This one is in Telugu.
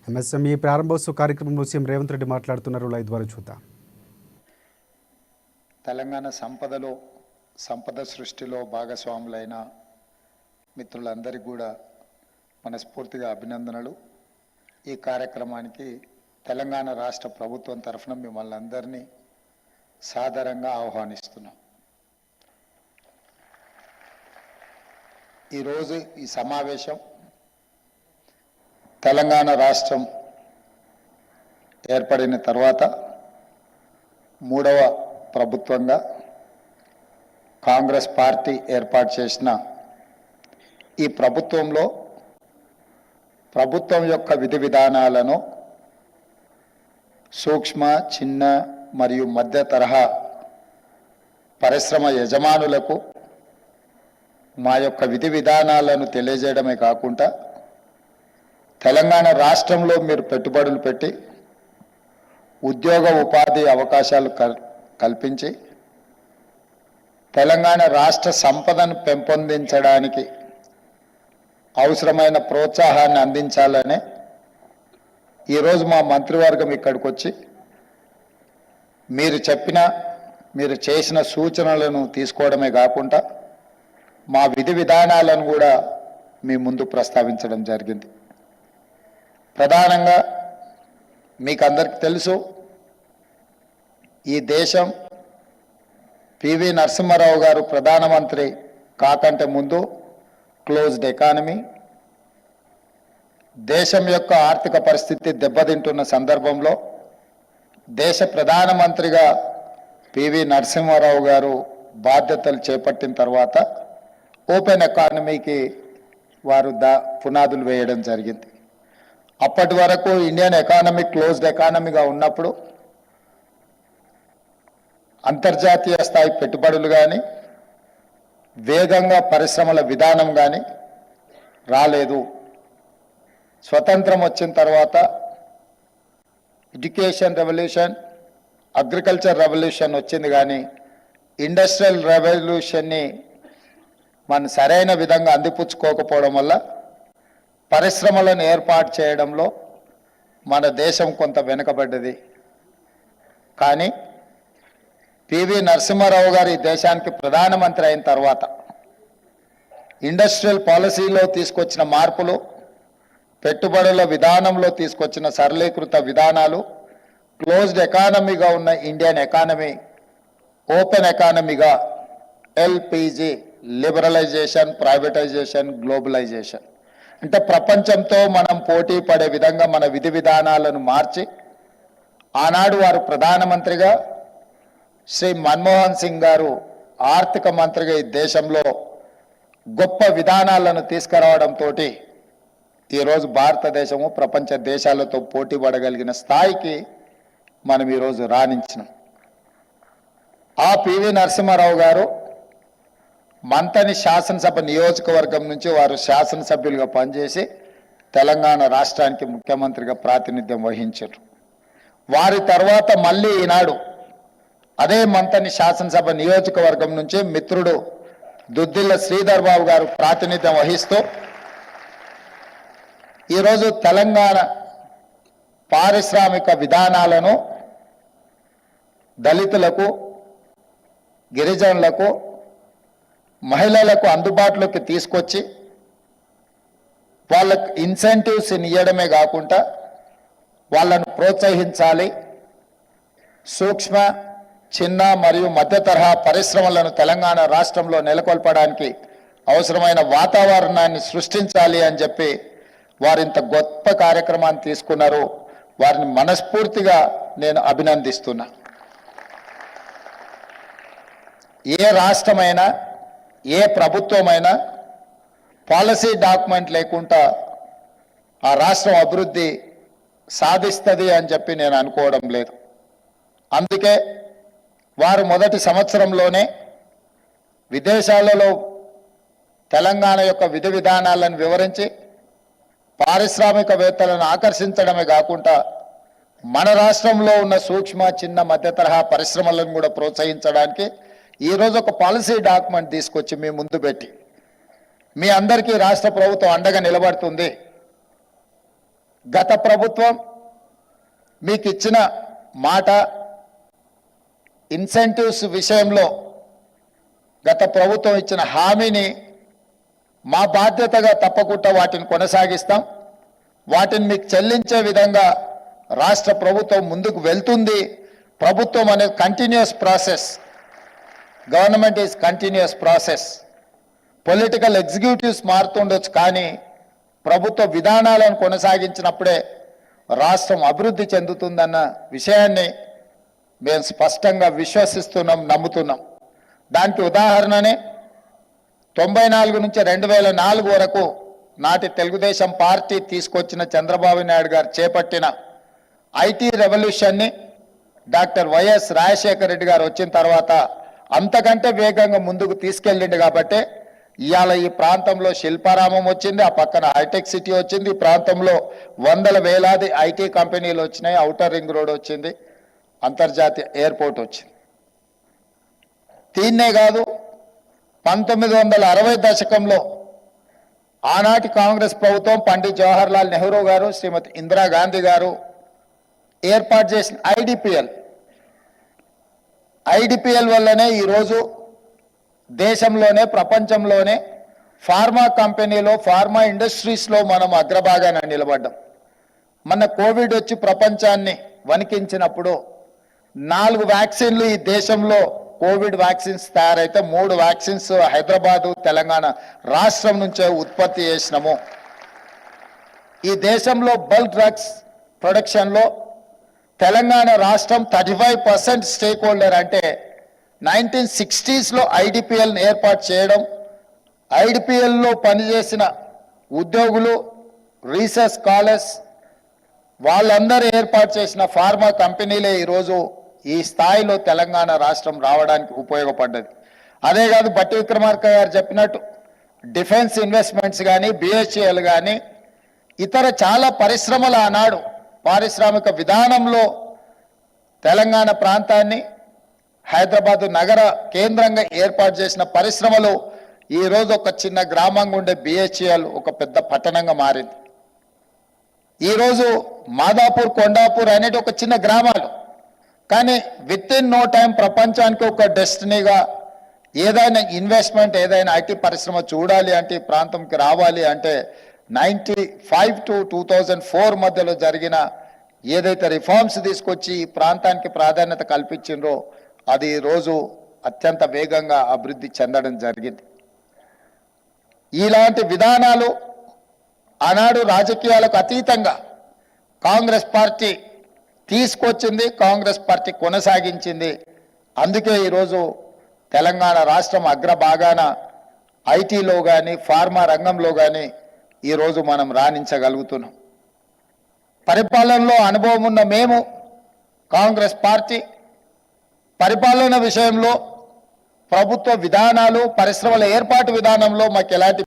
ఎంఎస్ఎంఈ ప్రారంభోత్సవ కార్యక్రమంలో సీఎం రేవంత్ రెడ్డి మాట్లాడుతున్నారు. లైవ్ ద్వారా చూద్దాం. తెలంగాణ సంపద సృష్టిలో భాగస్వాములైన మిత్రులందరికీ కూడా మనస్ఫూర్తిగా అభినందనలు. ఈ కార్యక్రమానికి తెలంగాణ రాష్ట్ర ప్రభుత్వం తరఫున మిమ్మల్ని అందరినీ సాదరంగా ఆహ్వానిస్తున్నాం. ఈరోజు ఈ సమావేశం తెలంగాణ రాష్ట్రం ఏర్పడిన తర్వాత మూడవ ప్రభుత్వంగా కాంగ్రెస్ పార్టీ ఏర్పాటు చేసిన ఈ ప్రభుత్వంలో ప్రభుత్వం యొక్క విధి విధానాలను సూక్ష్మ, చిన్న మరియు మధ్య తరహా పరిశ్రమ యజమానులకు మా యొక్క విధి విధానాలను తెలియజేయడమే కాకుండా తెలంగాణ రాష్ట్రంలో మీరు పెట్టుబడులు పెట్టి ఉద్యోగ ఉపాధి అవకాశాలు కల్పించి తెలంగాణ రాష్ట్ర సంపదను పెంపొందించడానికి అవసరమైన ప్రోత్సాహాన్ని అందించాలనే ఈరోజు మా మంత్రివర్గం ఇక్కడికి వచ్చి మీరు చేసిన సూచనలను తీసుకోవడమే కాకుండా మా విధి విధానాలను కూడా మీ ముందు ప్రస్తావించడం జరిగింది. ప్రధానంగా మీకు అందరికీ తెలుసు, ఈ దేశం పివి నరసింహారావు గారు ప్రధానమంత్రి కాకంటే ముందు క్లోజ్డ్ ఎకానమీ, దేశం యొక్క ఆర్థిక పరిస్థితి దెబ్బతింటున్న సందర్భంలో దేశ ప్రధానమంత్రిగా పివి నరసింహారావు గారు బాధ్యతలు చేపట్టిన తర్వాత ఓపెన్ ఎకానమీకి వారు పునాదులు వేయడం జరిగింది. అప్పటి వరకు ఇండియన్ ఎకానమీ క్లోజ్డ్ ఎకానమీగా ఉన్నప్పుడు అంతర్జాతీయ స్థాయి పెట్టుబడులు కానీ వేగంగా పరిశ్రమల విధానం కానీ రాలేదు. స్వతంత్రం వచ్చిన తర్వాత ఎడ్యుకేషన్ రెవల్యూషన్, అగ్రికల్చర్ రెవల్యూషన్ వచ్చింది, కానీ ఇండస్ట్రియల్ రెవల్యూషన్ని మనం సరైన విధంగా అందిపుచ్చుకోకపోవడం వల్ల పరిశ్రమలను ఏర్పాటు చేయడంలో మన దేశం కొంత వెనుకబడ్డది. కానీ పివి నరసింహారావు గారు ఈ దేశానికి ప్రధానమంత్రి అయిన తర్వాత ఇండస్ట్రియల్ పాలసీలో తీసుకొచ్చిన మార్పులు, పెట్టుబడుల విధానంలో తీసుకొచ్చిన సరళీకృత విధానాలు, క్లోజ్డ్ ఎకానమీగా ఉన్న ఇండియన్ ఎకానమీ ఓపెన్ ఎకానమీగా ఎల్పిజి, లిబరలైజేషన్, ప్రైవేటైజేషన్, గ్లోబలైజేషన్, అంటే ప్రపంచంతో మనం పోటీ పడే విధంగా మన విధి విధానాలను మార్చి ఆనాడు వారు ప్రధానమంత్రిగా, శ్రీ మన్మోహన్ సింగ్ గారు ఆర్థిక మంత్రిగా ఈ దేశంలో గొప్ప విధానాలను తీసుకురావడంతో ఈరోజు భారతదేశము ప్రపంచ దేశాలతో పోటీ పడగలిగిన స్థాయికి మనం ఈరోజు రాణించినాం. ఆ పివి నరసింహారావు గారు మంతని శాసనసభ నియోజకవర్గం నుంచి వారు శాసనసభ్యులుగా పనిచేసి తెలంగాణ రాష్ట్రానికి ముఖ్యమంత్రిగా ప్రాతినిధ్యం వహించారు. వారి తర్వాత మళ్ళీ ఈనాడు అదే మంతని శాసనసభ నియోజకవర్గం నుంచి మిత్రుడు దుద్దిల్ల శ్రీధర్ బాబు గారు ప్రాతినిధ్యం వహిస్తూ ఈరోజు తెలంగాణ పారిశ్రామిక విధానాలను దళితులకు, గిరిజనులకు, మహిళలకు అందుబాటులోకి తీసుకొచ్చి వాళ్ళకు ఇన్సెంటివ్స్ ఇవ్వడమే కాకుండా వాళ్ళను ప్రోత్సహించాలి. సూక్ష్మ, చిన్న మరియు మధ్య తరహా పరిశ్రమలను తెలంగాణ రాష్ట్రంలో నెలకొల్పడానికి అవసరమైన వాతావరణాన్ని సృష్టించాలి అని చెప్పి వారింత గొప్ప కార్యక్రమాన్ని తీసుకున్నారు. వారిని మనస్ఫూర్తిగా నేను అభినందిస్తున్నా. ఏ రాష్ట్రమైనా, ఏ ప్రభుత్వమైనా పాలసీ డాక్యుమెంట్ లేకుండా ఆ రాష్ట్రం అభివృద్ధి సాధిస్తుంది అని చెప్పి నేను అనుకోవడం లేదు. అందుకే వారు మొదటి సంవత్సరంలోనే విదేశాలలో తెలంగాణ యొక్క విధి విధానాలను వివరించి పారిశ్రామికవేత్తలను ఆకర్షించడమే కాకుండా మన రాష్ట్రంలో ఉన్న సూక్ష్మ, చిన్న, మధ్య తరహా పరిశ్రమలను కూడా ప్రోత్సహించడానికి ఈరోజు ఒక పాలసీ డాక్యుమెంట్ తీసుకొచ్చి మీ ముందు పెట్టి మీ అందరికీ రాష్ట్ర ప్రభుత్వం అండగా నిలబడుతుంది. గత ప్రభుత్వం మీకు ఇచ్చిన మాట ఇన్సెంటివ్స్ విషయంలో గత ప్రభుత్వం ఇచ్చిన హామీని మా బాధ్యతగా తప్పకుండా వాటిని కొనసాగిస్తాం. వాటిని మీకు చెల్లించే విధంగా రాష్ట్ర ప్రభుత్వం ముందుకు వెళ్తుంది. ప్రభుత్వం అనేది continuous process. Government is continuous process. Political executives మారుతుండొచ్చు, కానీ ప్రభుత్వ విధానాలను కొనసాగించినప్పుడే రాష్ట్రం అభివృద్ధి చెందుతుందన్న విషయాన్ని మేము స్పష్టంగా విశ్వసిస్తున్నాం, నమ్ముతున్నాం. దానికి ఉదాహరణనే 94 నుంచి 2004 వరకు నాటి తెలుగుదేశం పార్టీ తీసుకొచ్చిన చంద్రబాబు నాయుడు గారు చేపట్టిన ఐటీ రెవల్యూషన్ని డాక్టర్ వైఎస్ రాజశేఖర రెడ్డి గారు వచ్చిన తర్వాత అంతకంటే వేగంగా ముందుకు తీసుకెళ్ళిండు. కాబట్టి ఇవాళ ఈ ప్రాంతంలో శిల్పారామం వచ్చింది, ఆ పక్కన హైటెక్ సిటీ వచ్చింది, ఈ ప్రాంతంలో వందల వేలాది ఐటీ కంపెనీలు వచ్చినాయి, ఔటర్ రింగ్ రోడ్ వచ్చింది, అంతర్జాతీయ ఎయిర్పోర్ట్ వచ్చింది. దీన్నే కాదు, 1960 దశకంలో ఆనాటి కాంగ్రెస్ ప్రభుత్వం పండిత్ జవహర్లాల్ నెహ్రూ గారు, శ్రీమతి ఇందిరాగాంధీ గారు ఏర్పాటు చేసిన ఐడిపిఎల్ వల్లనే ఈరోజు దేశంలోనే ప్రపంచంలోనే ఫార్మా కంపెనీలో ఫార్మా ఇండస్ట్రీస్లో మనం అగ్రభాగాన నిలబడ్డాం. మన కోవిడ్ వచ్చి ప్రపంచాన్ని వణికించినప్పుడు 4 వ్యాక్సిన్లు ఈ దేశంలో కోవిడ్ వ్యాక్సిన్స్ తయారైతే 3 వ్యాక్సిన్స్ హైదరాబాదు తెలంగాణ రాష్ట్రం నుంచే ఉత్పత్తి చేసినాము. ఈ దేశంలో బల్క్ డ్రగ్స్ ప్రొడక్షన్లో తెలంగాణ రాష్ట్రం 35% స్టేక్ హోల్డర్. అంటే 1960స్లో ఐడిపిఎల్ని ఏర్పాటు చేయడం, ఐడిపిఎల్లో పనిచేసిన ఉద్యోగులు, రీసెర్చ్ స్కాలర్స్ వాళ్ళందరూ ఏర్పాటు చేసిన ఫార్మా కంపెనీలే ఈరోజు ఈ స్థాయిలో తెలంగాణ రాష్ట్రం రావడానికి ఉపయోగపడ్డది. అదే కాదు, బట్టి విక్రమార్క గారు చెప్పినట్టు డిఫెన్స్ ఇన్వెస్ట్మెంట్స్ కానీ, బిహెచ్ఎల్ కానీ, ఇతర చాలా పరిశ్రమలు ఆనాడు పారిశ్రామిక విధానంలో తెలంగాణ ప్రాంతాన్ని హైదరాబాదు నగర కేంద్రంగా ఏర్పాటు చేసిన పరిశ్రమలు ఈరోజు ఒక చిన్న గ్రామంగా ఉండే బిహెచ్ఎల్ ఒక పెద్ద పట్టణంగా మారింది. ఈరోజు మాదాపూర్, కొండాపూర్ అనేది ఒక చిన్న గ్రామాలు, కానీ విత్ ఇన్ నో టైం ప్రపంచానికి ఒక డెస్టినీగా ఏదైనా ఇన్వెస్ట్మెంట్, ఏదైనా ఐటీ పరిశ్రమ చూడాలి అంటే ఈ ప్రాంతంకి రావాలి అంటే 95 to 2004 మధ్యలో జరిగిన ఏదైతే రిఫార్మ్స్ తీసుకొచ్చి ఈ ప్రాంతానికి ప్రాధాన్యత కల్పించిండ్రో అది ఈరోజు అత్యంత వేగంగా అభివృద్ధి చెందడం జరిగింది. ఇలాంటి విధానాలు ఆనాడు రాజకీయాలకు అతీతంగా కాంగ్రెస్ పార్టీ తీసుకొచ్చింది, కాంగ్రెస్ పార్టీ కొనసాగించింది. అందుకే ఈరోజు తెలంగాణ రాష్ట్రం అగ్రభాగాన ఐటీలో కానీ, ఫార్మా రంగంలో కానీ ఈరోజు మనం రాణించగలుగుతున్నాం. పరిపాలనలో అనుభవం ఉన్న మేము కాంగ్రెస్ పార్టీ పరిపాలన విషయంలో ప్రభుత్వ విధానాలు, పరిశ్రమల ఏర్పాటు విధానంలో మాకు ఎలాంటి